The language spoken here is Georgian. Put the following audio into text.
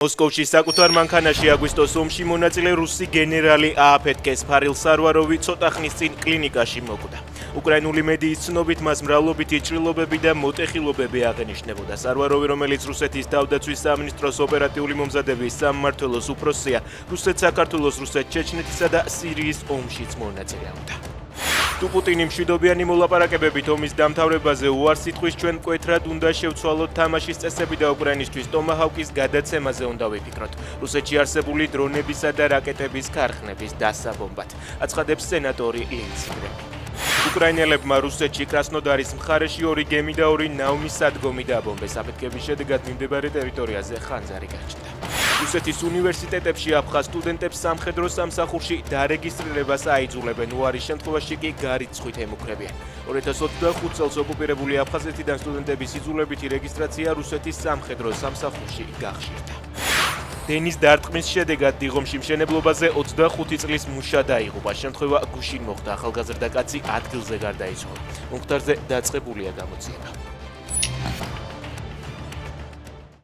მოსკოვში საკუთარ მანქანაში აგვისტოს ომში მონაწილე რუსი გენერალი ააფეთ კესფარილ-სარვაროვი ცოტა ხნის წინ კლინიკაში მოკვდა. უკრაინული მედიის ცნობით მას მრავლობითი ჭრილობები და მოტეხილობები აღენიშნებოდა. სარვაროვი, რომელიც რუსეთის თავდაცვის სამინისტროს ოპერატიული მომზადების სამმართველოს უფროსია, რუსეთ-საქართველოს, რუსეთ-ჩეჩნეთისა და სირიის ომშიც მონაწილეობდა. თუ პუტინი მშვიდობიანი მოლაპარაკებებით ომის დამთავრებაზე უარს იტყვის, ჩვენ მკვეთრად უნდა შევცვალოთ თამაშის წესები და უკრაინისთვის ტომაჰავკის გადაცემაზე უნდა ვიფიქროთ. რუსეთში არსებული დრონებისა და რაკეტების ქარხნების დასაბომბად, აცხადებს სენატორი ლინციგრენი. უკრაინელებმა რუსეთში კრასნოდარის მხარეში 2 გემი და 2 ნავმის სადგომი დაბომბეს. აფეთქების შედეგად მიმდებარე ტერიტორიაზე ხანძარი გაჩნდა. რუსეთის უნივერსიტეტებში აფხაზ სტუდენტებს სამხედრო სამსახურში დარეგისტრირებას აიძულებენ, უარის შემთხვევაში კი გარიცხვით ემუქრებიან. 2025 წელს ოკუპირებული აფხაზეთიდან სტუდენტების იძულებითი რეგისტრაცია რუსეთის სამხედრო სამსახურში გახშირდა. დენის დარტყმის შედეგად დიღომში მშენებლობაზე 25 წლის მუშა დაიღუპა. შემთხვევა გუშინ მოხდა, ახალგაზრდა კაცი ადგილზე გარდაიცვალა. მომხდარზე დაწყებულია გამოძიება.